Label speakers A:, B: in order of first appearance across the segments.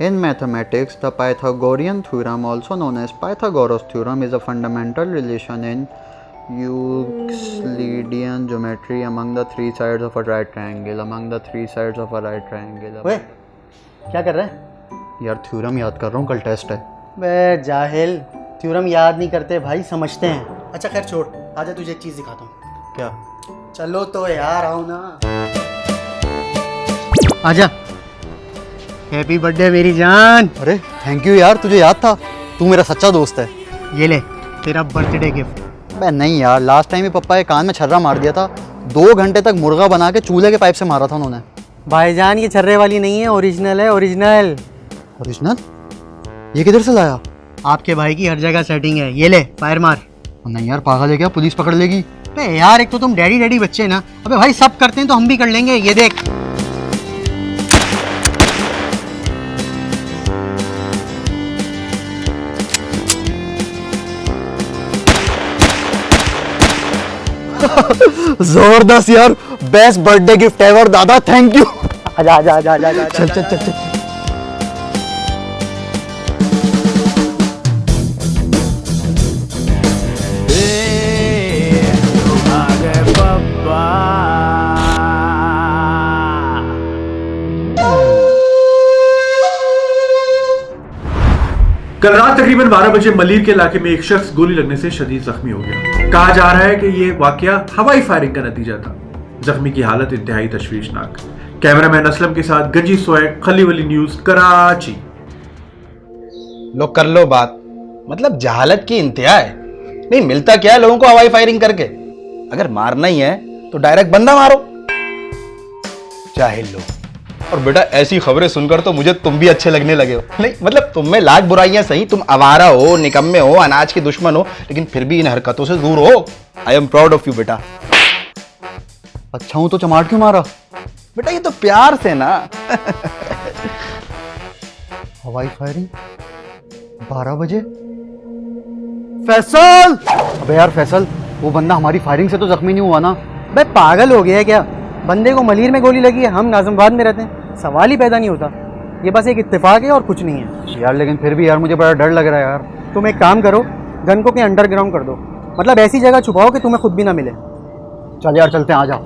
A: In mathematics, the Pythagorean theorem, also known as Pythagoras theorem, is a fundamental relation in Euclidean geometry among the three sides of a right triangle.
B: ओए, क्या कर रहा है?
A: यार theorem याद कर रहा हूँ, कल टेस्ट है।
B: बे जाहिल, थ्योरम याद नहीं करते भाई, समझते हैं। अच्छा खैर छोड़, आजा तुझे एक चीज़ दिखाता हूँ।
A: क्या?
B: चलो तो यार, आओ ना। आजा। हैप्पी बर्थडे मेरी जान।
A: अरे थैंक यू यार, तुझे याद था, तू मेरा सच्चा दोस्त है।
B: ये ले तेरा बर्थडे गिफ्ट।
A: बे नहीं यार, लास्ट टाइम ही पप्पा के कान में छर्रा मार दिया था। 2 घंटे तक मुर्गा बना के चूल्हे के पाइप से मारा था उन्होंने।
B: भाईजान ये छर्रे वाली नहीं है, ओरिजिनल है, ओरिजिनल।
A: ओरिजिनल? ये किधर से लाया?
B: आपके भाई की हर जगह सेटिंग है। ये ले फायर मार।
A: नहीं यार पागल है क्या, पुलिस पकड़ लेगी।
B: अबे यार एक तो तुम डैडी डैडी बच्चे ना, अबे भाई सब करते हैं तो हम भी कर लेंगे। ये देख।
A: जबरदस्त यार, बेस्ट बर्थडे गिफ्ट एवर दादा, थैंक यू।
B: आजा आजा आजा आजा आजा,
A: चल चल चल चल।
C: कल रात तकरीबन 12 बजे मलीर के इलाके में एक शख्स गोली लगने से शदीद जख्मी हो गया। कहा जा रहा है कि यह वाकया हवाई फायरिंग का नतीजा था। जख्मी की हालत इंतहाई तशवीशनाक। कैमरामैन असलम के साथ गंजी सोएब, खलीवली न्यूज, कराची।
D: लो कर लो बात, मतलब जहालत की इंतहा है। नहीं मिलता क्या है लोगों को हवाई फायरिंग करके? अगर मारना ही है तो डायरेक्ट बंदा मारो। जाहिल लोग। और बेटा ऐसी खबरें सुनकर तो मुझे तुम भी अच्छे लगने लगे हो। नहीं मतलब तुम में लाख बुराइयां सही, तुम आवारा हो, निकम्मे हो, अनाज के दुश्मन हो, लेकिन फिर भी इन हरकतों से दूर हो। I am proud of you बेटा।
A: अच्छा हूं तो चमाट क्यों मारा?
D: बेटा ये तो प्यार से ना।
A: हवाई फायरिंग 12 बजे?
B: फैसल।
A: अबे यार फैसल, वो बंदा हमारी फायरिंग से तो जख्मी नहीं हुआ ना?
B: बे पागल हो गया है क्या? बंदे को मलीर में गोली लगी है, हम नाजमबाद में रहते हैं, सवाल ही पैदा नहीं होता। ये बस एक इत्तेफाक है और कुछ नहीं है
A: यार। लेकिन फिर भी यार मुझे बड़ा डर लग रहा है यार।
B: तुम एक काम करो, गन को कहीं अंडरग्राउंड कर दो, मतलब ऐसी जगह छुपाओ कि तुम्हें खुद भी ना मिले।
A: चल यार चलते हैं, आ जा।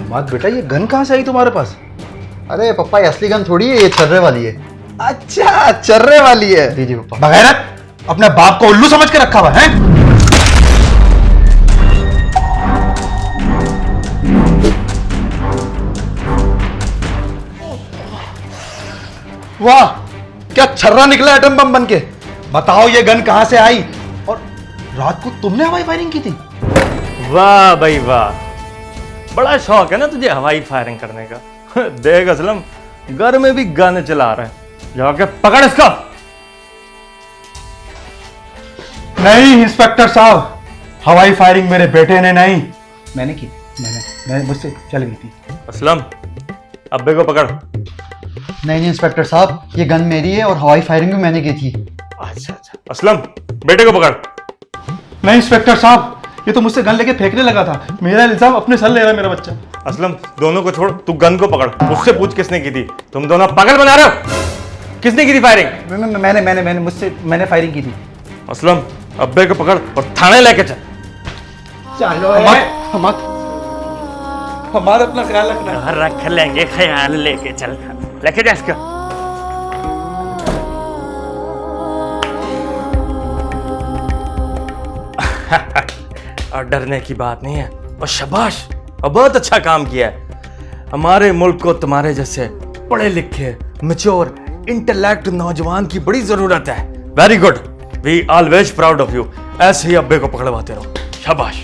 D: बात बेटा ये गन कहां से आई तुम्हारे पास?
A: अरे पप्पा ये असली गन थोड़ी है, ये छर्रे वाली है।
D: अच्छा चर्रे वाली है।
A: जी जी पप्पा।
D: बगैरत, अपने बाप को उल्लू समझ के रखा हुआ है? वाह क्या छर्रा निकला एटम बम बनके। बताओ ये गन कहां से आई और रात को तुमने हवाई फायरिंग की थी?
E: वाह भाई वाह, बड़ा शौक है ना तुझे हवाई फायरिंग करने का। देख असलम, घर में भी गन चला रहा है, जाके पकड़ इसका।
D: नहीं इंस्पेक्टर साहब, हवाई फायरिंग मेरे बेटे ने नहीं, मैंने की। मैंने मुझसे चल गई थी।
E: असलम अब्बे को पकड़।
A: नहीं इंस्पेक्टर साहब, ये गन मेरी है और हवाई फायरिंग भी मैंने की थी।
E: अच्छा अच्छा, असलम बेटे को पकड़।
D: नहीं इंस्पेक्टर साहब, ये तो मुझसे गन लेके फेंकने लगा था। मेरा इल्जाम अपने सर ले रहा है मेरा बच्चा।
E: असलम दोनों को छोड़, तू गन को पकड़, उससे पूछ किसने की थी। तुम दोनों पागल बना रहे हो। किसने की थी फायरिंग?
D: मैंने फायरिंग की थी।
E: असलम अब्बे को पकड़ और थाने लेके चल।
D: चलो हमारा अपना ख्याल रखना।
E: रख लेंगे ख्याल, लेके चल, लेके जा इसका। और डरने की बात नहीं है। और शाबाश, और बहुत अच्छा काम किया है। हमारे मुल्क को तुम्हारे जैसे पढ़े लिखे, मैच्योर, इंटेलेक्ट नौजवान की बड़ी जरूरत है। Very good, we always proud of you. ऐसे ही अब्बे को पकड़वाते रहो। शाबाश।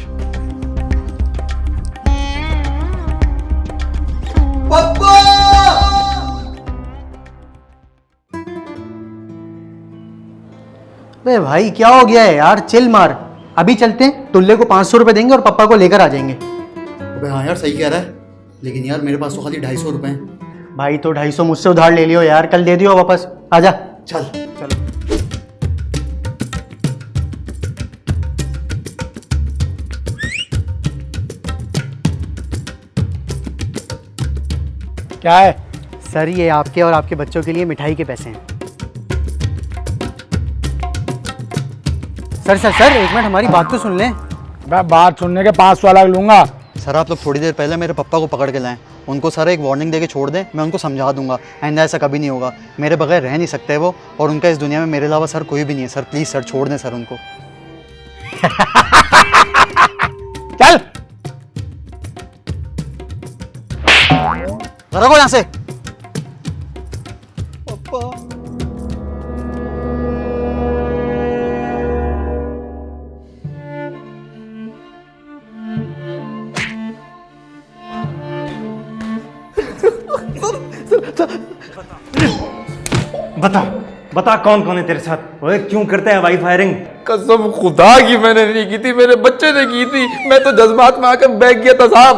D: पप्पा
B: अबे भाई क्या हो गया है यार, चिल मार। अभी चलते हैं, टुल्ले को 500 रुपये देंगे और पप्पा को लेकर आ जाएंगे।
A: अबे हाँ यार सही कह रहा है, लेकिन यार मेरे पास तो खाली 250 रुपये हैं।
B: भाई तो 250 मुझसे उधार ले लियो यार, कल दे दियो वापस। आजा।
A: चल
B: चलो।
F: क्या है?
B: सर ये आपके और आपके बच्चों के लिए मिठाई के पैसे हैं। सर सर सर एक मिनट, हमारी बात तो सुन लें।
F: मैं बात सुनने के 500 अलग लूंगा।
A: सर आप लोग थोड़ी देर पहले मेरे पापा को पकड़ के लाएं, उनको सर एक वार्निंग देके छोड़ दें, मैं उनको समझा दूंगा। आइंदा ऐसा कभी नहीं होगा, मेरे बगैर रह नहीं सकते वो, और उनका इस दुनिया में मेरे अलावा सर कोई भी नहीं है। सर प्लीज़ सर छोड़ दें सर उनको।
F: चल।
A: रखो यहाँ से।
E: बता बता कौन कौन है तेरे साथ? ओए क्यों करते हैं हवाई फायरिंग?
G: कसम खुदा की मैंने नहीं की थी, मेरे बच्चे ने की थी। मैं तो जज्बात में आकर बैग गया था साहब।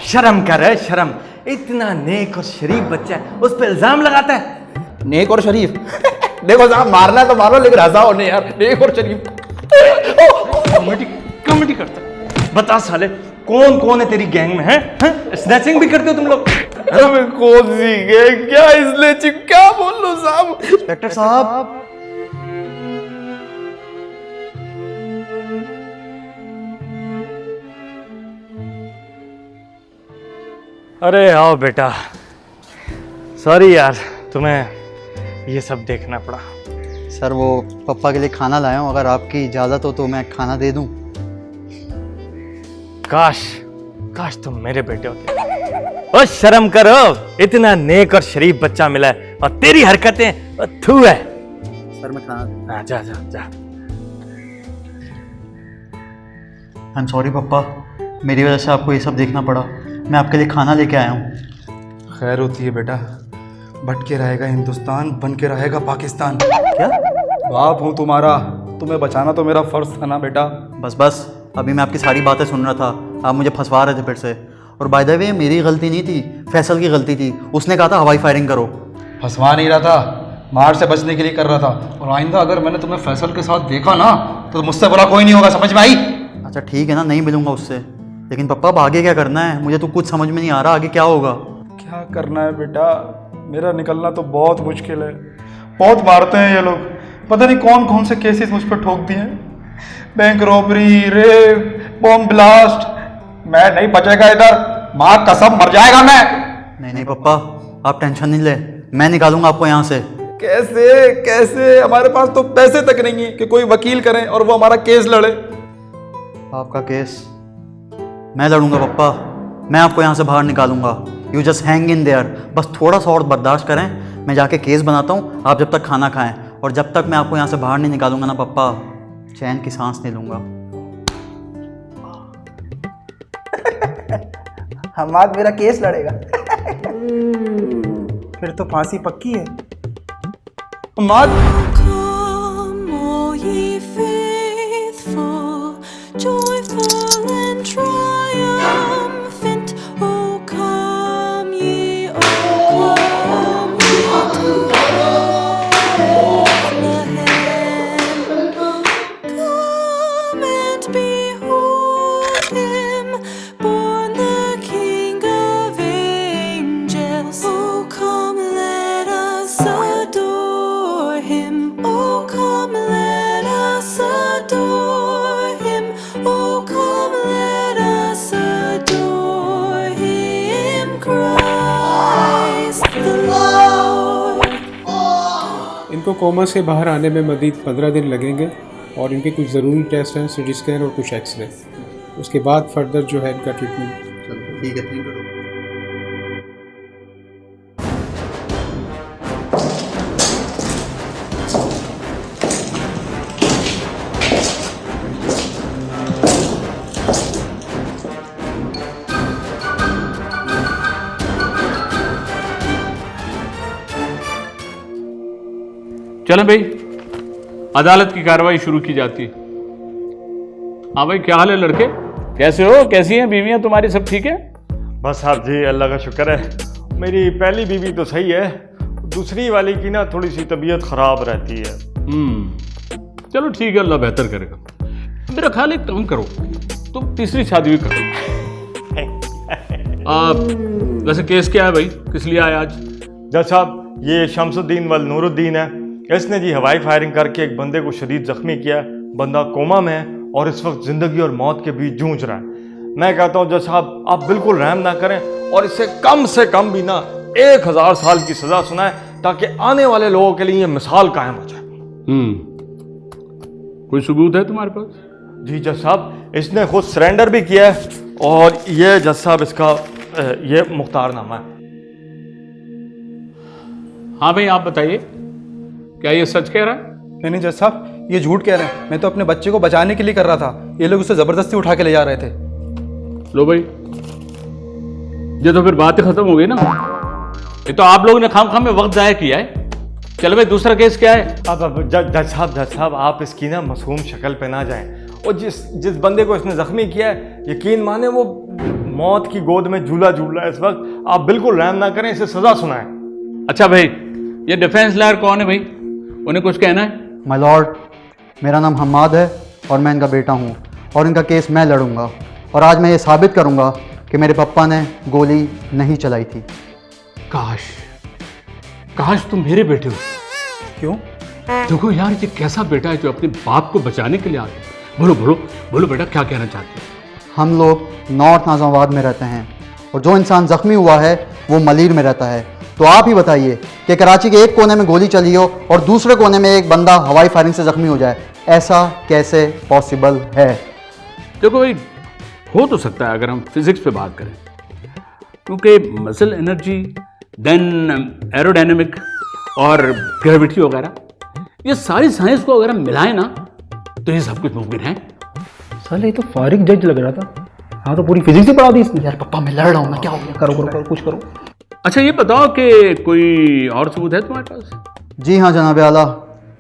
E: शर्म कर है शर्म, इतना नेक और शरीफ बच्चा है, उस पर इल्जाम लगाता है।
G: नेक और शरीफ देखो साहब, मारना है तो मारो, लेकिन हंसाओ नहीं यार। नेक और शरीफ
E: कॉमेडी करता है। बता साले कौन कौन है तेरी गैंग में? है स्नैचिंग भी करते हो तुम लोग?
G: अरे कौन सी गैंग, क्या इसलिए क्या बोल लो साहब।
A: इंस्पेक्टर साहब
E: अरे आओ बेटा, सॉरी यार तुम्हें ये सब देखना पड़ा।
A: सर वो पापा के लिए खाना लाया हूँ, अगर आपकी इजाज़त हो तो मैं खाना दे दूँ।
E: काश काश तुम मेरे बेटे होते। ओ शर्म करो, इतना नेक और शरीफ बच्चा मिला है और तेरी हरकतें थू है।
A: सर मैं खाना।
E: हाँ, जा जा जा।
A: आई एम सॉरी पापा, मेरी वजह से आपको ये सब देखना पड़ा। मैं आपके लिए खाना लेके आया हूँ।
D: खैर होती है बेटा, भटके रहेगा हिंदुस्तान, बन के रहेगा पाकिस्तान।
A: क्या?
D: बाप हूँ तुम्हारा, तुम्हें बचाना तो मेरा फर्ज था ना बेटा।
A: बस बस, अभी मैं आपकी सारी बातें सुन रहा था, आप मुझे फंसवा रहे थे फिर से। और बाय द वे मेरी गलती नहीं थी, फैसल की गलती थी। उसने कहा था हवाई फायरिंग करो।
D: फंसवा नहीं रहा था, मार से बचने के लिए कर रहा था। और आइंदा अगर मैंने तुम्हें फैसल के साथ देखा ना, तो मुझसे बुरा कोई नहीं होगा, समझ में आई?
A: अच्छा ठीक है ना, नहीं मिलूंगा उससे। लेकिन पप्पा अब आगे क्या करना है? मुझे तो कुछ समझ में नहीं आ रहा, आगे क्या होगा?
D: क्या करना है बेटा, मेरा निकलना तो बहुत मुश्किल है। बहुत मारते हैं ये लोग, पता नहीं कौन कौन से केसेस मुझ पर ठोक दिए हैं। Bank robbery, rape, bomb blast. मैं नहीं बचेगा इधर, माँ कसम मर जाएगा मैं।
A: नहीं नहीं पप्पा, आप टेंशन नहीं ले, मैं निकालूंगा आपको यहाँ से।
G: कैसे कैसे, हमारे पास तो पैसे तक नहीं है कि कोई वकील करें और वो हमारा केस लड़े।
A: आपका केस मैं लड़ूंगा पप्पा, मैं आपको यहाँ से बाहर निकालूंगा। You just hang in their, बस थोड़ा सा और बर्दाश्त करें। मैं जाके केस बनाता हूँ, आप जब तक खाना खाएं, और जब तक मैं आपको यहाँ से बाहर नहीं निकालूंगा ना पप्पा, चैन की सांस नहीं लूंगा।
F: हमाद मेरा केस लड़ेगा। फिर तो फांसी पक्की है।
G: माँ
H: Come, all ye faithful, joyful and triumphant. Oh, come ye, oh, come ye to Bethlehem. Come and behold him, born the King of angels. Oh, come, let us adore him. Oh, come, let us adore him. Oh, come, let us adore him, Christ the Lord.
I: इनको coma से बाहर आने में मज़ीद 15 दिन लगेंगे, और इनके कुछ ज़रूरी टेस्ट हैं, सिटी स्कैन और कुछ एक्सरे। उसके बाद फर्दर जो है इनका ट्रीटमेंट।
A: चलो ठीक है, थैंक यू।
C: चलें भाई,
J: अदालत की कार्रवाई शुरू की जाती है। हाँ भाई, क्या हाल है लड़के? कैसे हो? कैसी हैं बीवियां तुम्हारी? सब ठीक है?
K: बस साहब जी, अल्लाह का शुक्र है। मेरी पहली बीवी तो सही है, दूसरी वाली की ना थोड़ी सी तबीयत खराब रहती है।
J: चलो ठीक है, अल्लाह बेहतर करेगा। मेरा ख्याल एक काम करो, तुम तीसरी शादी भी करो। वैसे केस क्या है भाई, किस लिए आए आज?
K: जज साहब, ये शमसुद्दीन वल नूरुद्दीन है। इसने जी हवाई फायरिंग करके एक बंदे को शदीद जख्मी किया। बंदा कोमा में है और इस वक्त जिंदगी और मौत के बीच जूझ रहा है। मैं कहता हूँ जज साहब, आप बिल्कुल रहम ना करें और इसे कम से कम भी ना 1000 साल की सजा सुनाए, ताकि आने वाले लोगों के लिए मिसाल कायम हो जाए।
J: कोई सबूत है तुम्हारे पास?
K: जी जज साहब, इसने खुद सरेंडर भी किया है और ये जज साहब इसका ये मुख्तारनामा है।
J: हाँ भाई, आप बताइए, क्या ये सच कह रहा है?
D: नहीं जज साहब, ये झूठ कह रहे हैं। मैं तो अपने बच्चे को बचाने के लिए कर रहा था, ये लोग उसे जबरदस्ती उठा के ले जा रहे थे।
J: लो भाई, ये तो फिर बात ही खत्म हो गई ना। ये तो आप लोगों ने खाम में वक्त जाया किया है। चलो भाई, दूसरा केस क्या है?
K: अब जज साहब आप इसकी ना मासूम शक्ल पे ना जाएं। और जिस बंदे को इसने जख्मी किया है, यकीन माने वो मौत की गोद में झूला झूल रहा है इस वक्त। आप बिल्कुल रहम ना करें, इसे सजा सुनाएं।
J: अच्छा भाई, ये डिफेंस लॉयर कौन है भाई? उन्हें कुछ कहना है?
A: माय लॉर्ड, मेरा नाम हम्माद है और मैं इनका बेटा हूँ और इनका केस मैं लड़ूंगा। और आज मैं ये साबित करूंगा कि मेरे पापा ने गोली नहीं चलाई थी।
J: काश तुम मेरे बेटे हो।
D: क्यों?
J: देखो यार, ये कैसा बेटा है जो अपने बाप को बचाने के लिए आ गया। बोलो बोलो बोलो बेटा, क्या कहना चाहते हो?
A: हम लोग नॉर्थ नाज़िमाबाद में रहते हैं और जो इंसान ज़ख्मी हुआ है वो मलीर में रहता है। तो आप ही बताइए कि कराची के एक कोने में गोली चली हो और दूसरे कोने में एक बंदा हवाई फायरिंग से ज़ख्मी हो जाए, ऐसा कैसे पॉसिबल है?
J: देखो भाई, हो तो सकता है अगर हम फिजिक्स पे बात करें, क्योंकि मसल एनर्जी, देन एरोडायनेमिक और ग्रेविटी वगैरह, ये सारी साइंस को अगर हम मिलाएं ना तो ये सब कुछ मुमकिन है।
B: साले ये तो फारिग जज लग रहा था। हाँ, तो पूरी फिजिक्स ही पढ़ा दी इसने।
A: यार पापा, मैं लड़ रहा हूँ ना, क्या हो गया?
B: करो कुछ करो।
J: अच्छा ये बताओ कि कोई और सबूत है तुम्हारे पास?
A: जी हाँ जनाब आला,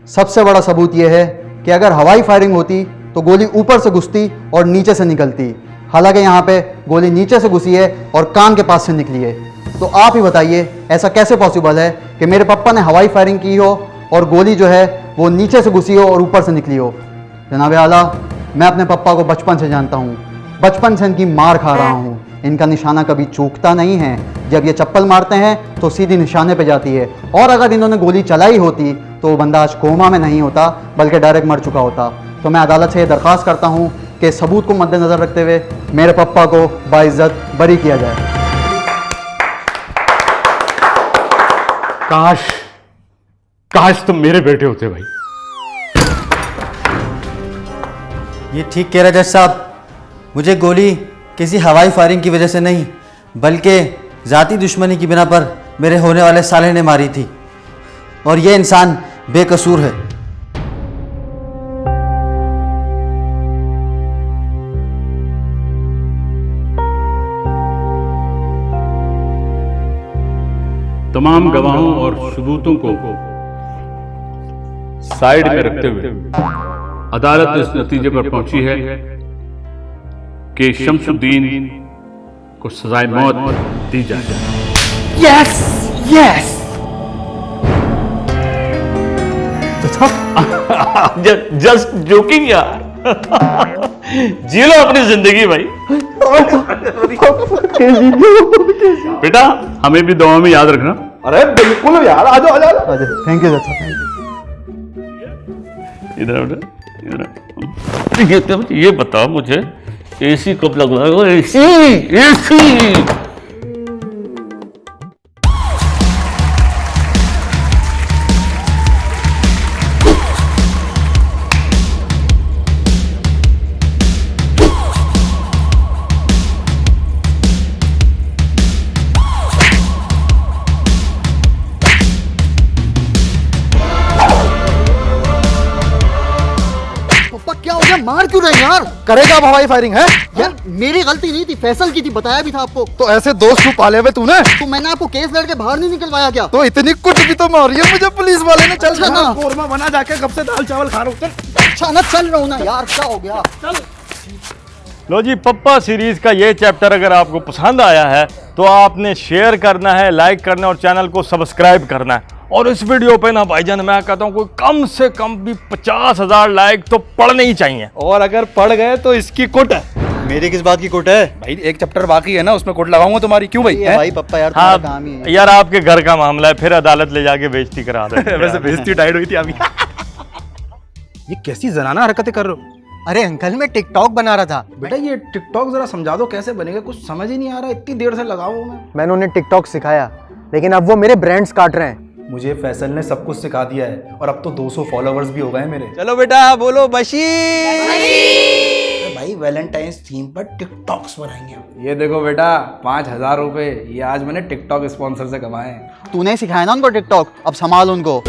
A: सबसे बड़ा सबूत यह है कि अगर हवाई फायरिंग होती तो गोली ऊपर से घुसती और नीचे से निकलती। हालांकि यहाँ पे गोली नीचे से घुसी है और कान के पास से निकली है। तो आप ही बताइए, ऐसा कैसे पॉसिबल है कि मेरे पापा ने हवाई फायरिंग की हो और गोली जो है वो नीचे से घुसी हो और ऊपर से निकली हो? जनाब आला, मैं अपने पापा को बचपन से जानता हूँ, बचपन से इनकी मार खा रहा हूँ। इनका निशाना कभी चूकता नहीं है। जब ये चप्पल मारते हैं तो सीधी निशाने पे जाती है। और अगर इन्होंने गोली चलाई होती तो वो बंदा आज कोमा में नहीं होता, बल्कि डायरेक्ट मर चुका होता। तो मैं अदालत से ये दरख्वास्त करता हूँ कि सबूत को मद्देनज़र रखते हुए मेरे पापा को बाइज्जत बरी किया जाए।
J: काश तुम मेरे बेटे होते भाई।
L: ये ठीक कह रहे जज साहब, मुझे गोली किसी हवाई फायरिंग की वजह से नहीं, बल्कि ज़ाती दुश्मनी की बिना पर मेरे होने वाले साले ने मारी थी और ये इंसान बेकसूर है।
J: तमाम गवाहों और सबूतों को साइड में रखते हुए अदालत इस नतीजे पर पहुंची है कि शमसुद्दीन को सजाए मौत दी जाए।
B: Yes yes.
E: जस्ट जोकिंग यार। जी लो अपनी जिंदगी भाई।
J: बेटा, हमें भी दुआ में याद रखना।
D: अरे बिल्कुल यार, आ जाओ।
A: थैंक यू चाचा, थैंक यू।
E: इधर ये बताओ मुझे, एसी कब लगवाएगा? एसी
A: पापा क्या हो गया? मार क्यों
B: रहे हैं यार।
D: करेगा अब हवाई फायरिंग है?
B: यार मेरी गलती नहीं थी, फैसल की थी, बताया भी था आपको।
D: तो ऐसे दोस्त क्यों पाले हुए तूने?
B: तो मैंने आपको केस लड़के बाहर नहीं निकलवाया क्या?
D: तो इतनी कुछ भी तो मारी है मुझे पुलिस वाले ने। चल
B: अच्छा ना।
D: कोरमा बना जाके कब से दाल चावल खा रहा हूँ। चल
B: अच्छा ना, चल रहा हूँ ना यार, क्या हो गया?
K: लो जी, पप्पा सीरीज का ये चैप्टर अगर आपको पसंद आया है तो आपने शेयर करना है, लाइक करना है और चैनल को सब्सक्राइब करना है। और इस वीडियो पे ना भाईजान मैं कहता हूँ कोई कम से कम भी 50,000 लाइक तो पड़ने ही चाहिए।
D: और अगर पड़ गए तो इसकी कुट है।
L: मेरी किस बात की कुट है?
D: भाई एक चैप्टर बाकी है ना, उसमें कुट लगाऊंगा तुम्हारी। क्यों भाई?
B: ये भाई पप्पा यार, तुम्हारा काम ही
K: हाँ
B: है।
K: यार, आपके घर का मामला है, फिर अदालत ले जाके बेइज्जती करा दे।
D: वैसे बेइज्जती टाइट हुई थी अभी। ये कैसी जनाना हरकतें कर रहे हो?
B: अरे अंकल, मैं टिकटॉक बना रहा था।
D: बेटा ये टिकटॉक जरा समझा दो कैसे बनेगा, कुछ समझ ही नहीं आ रहा, इतनी देर से लगा हूं मैं।
B: मैंने उन्हें टिकटॉक सिखाया, लेकिन अब वो मेरे ब्रांड्स काट रहे हैं।
D: मुझे फैसल ने सब कुछ सिखा दिया है और अब तो 200 फॉलोवर्स भी हो गए मेरे।
L: चलो बेटा बोलो बशीर।
D: भाई वैलेंटाइंस थीम पर टिकटॉक्स बनाएंगे। ये देखो बेटा 5,000 रुपए ये आज मैंने टिकटॉक स्पॉन्सर से कमाए हैं।
B: तूने सिखाया ना उनको टिकटॉक, अब संभाल उनको।